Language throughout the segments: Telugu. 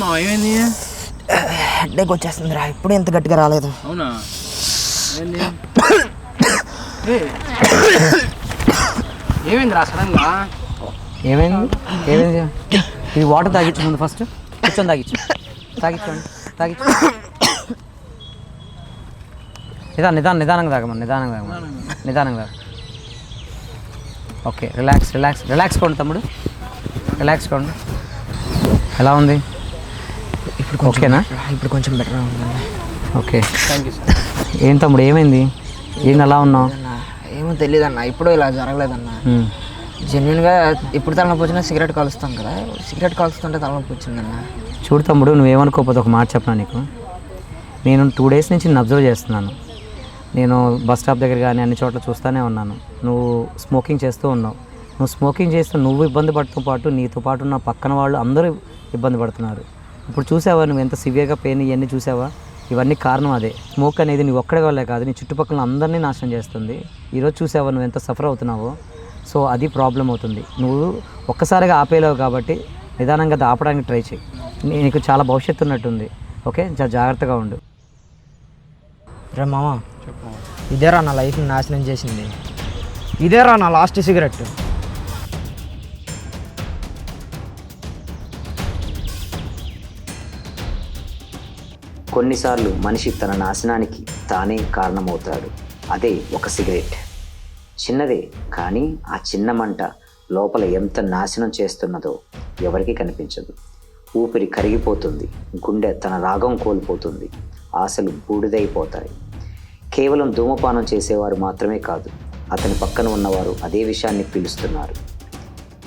మా ఏమైంది? హెడ్ఏక్ వచ్చేస్తుందిరా, ఇప్పుడు ఎంత గట్టిగా రాలేదు. అవునా? ఏమైందిరా సడన్గా? ఏమైంది? ఈ వాటర్ తాగించు ముందు, ఫస్ట్ కూర్చొని తాగించండి. నిదానంగా తాగమని. ఓకే, రిలాక్స్ కోండి తమ్ముడు, రిలాక్స్ కోండి. ఎలా ఉంది ఇప్పుడు? ఓకేనా? ఇప్పుడు కొంచెం బెటర్ ఉంది. Okay, thank you sir. ఏం తమ్ముడు ఏమైంది? ఏంది అలా ఉన్నావు? ఏమో తెలియదన్న, ఇప్పుడు ఇలా జరగలేదన్న. జెన్యున్గా ఎప్పుడు తలనొప్పి వచ్చినా సిగరెట్ కాలుస్తాం కదా, సిగరెట్ కాలుస్తుంటే తలనొప్పి వచ్చిందన్న. చూడు తమ్ముడు, నువ్వేమనుకోకపోతే ఒక మాట చెప్పనా నీకు. నేను 2 days నుంచి నిన్ను అబ్జర్వ్ చేస్తున్నాను. నేను బస్ స్టాప్ దగ్గర కానీ అన్ని చోట్ల చూస్తూనే ఉన్నాను. నువ్వు స్మోకింగ్ చేస్తూ ఉన్నావు. నువ్వు స్మోకింగ్ చేస్తూ నువ్వు ఇబ్బంది పడుతూ పాటు నీతో పాటు ఉన్న పక్కన వాళ్ళు అందరూ ఇబ్బంది పడుతున్నారు. ఇప్పుడు చూసావా నువ్వు ఎంత సివియర్గా పెయిన్ ఇవన్నీ చూసావా? ఇవన్నీ కారణం అదే. స్మోక్ అనేది నీ ఒక్కడే వల్లే కాదు, నీ చుట్టుపక్కల అందరినీ నాశనం చేస్తుంది. ఈరోజు చూసావా నువ్వు ఎంత సఫర్ అవుతున్నావో? సో అది ప్రాబ్లం అవుతుంది. నువ్వు ఒక్కసారిగా ఆపేలేవు కాబట్టి నిదానంగా అది ఆపడానికి ట్రై చేయి. నీకు చాలా భవిష్యత్తు ఉన్నట్టుంది. ఓకే, జాగ్రత్తగా ఉండు. రే మామ, ఇదేరా నా లైఫ్ని నాశనం చేసింది. ఇదేరా నా లాస్ట్ సిగరెట్. కొన్నిసార్లు మనిషి తన నాశనానికి తానే కారణమవుతాడు. అదే ఒక సిగరెట్. చిన్నదే, కానీ ఆ చిన్న మంట లోపల ఎంత నాశనం చేస్తున్నదో ఎవరికీ కనిపించదు. ఊపిరి కరిగిపోతుంది, గుండె తన రాగం కోల్పోతుంది, ఆశలు బూడిదైపోతాయి. కేవలం ధూమపానం చేసేవారు మాత్రమే కాదు, అతని పక్కన ఉన్నవారు అదే విషయాన్ని పీలుస్తున్నారు.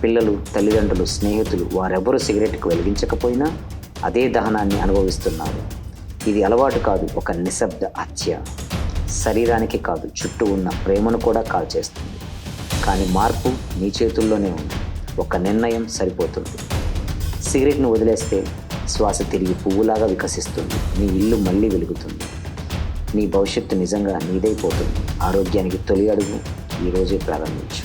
పిల్లలు, తల్లిదండ్రులు, స్నేహితులు వారెవరూ సిగరెట్కు వెలిగించకపోయినా అదే దహనాన్ని అనుభవిస్తున్నారు. ఇది అలవాటు కాదు, ఒక నిశ్శబ్ద హత్య. శరీరానికి కాదు, చుట్టూ ఉన్న ప్రేమను కూడా కాల్చేస్తుంది. కానీ మార్పు నీ చేతుల్లోనే ఉంది. ఒక నిర్ణయం సరిపోతుంది. సిగరెట్ను వదిలేస్తే శ్వాస తిరిగి పువ్వులాగా వికసిస్తుంది. నీ ఇల్లు మళ్ళీ వెలుగుతుంది. నీ భవిష్యత్తు నిజంగా నీదైపోతుంది. ఆరోగ్యానికి తొలి అడుగు ఈరోజే ప్రారంభించు.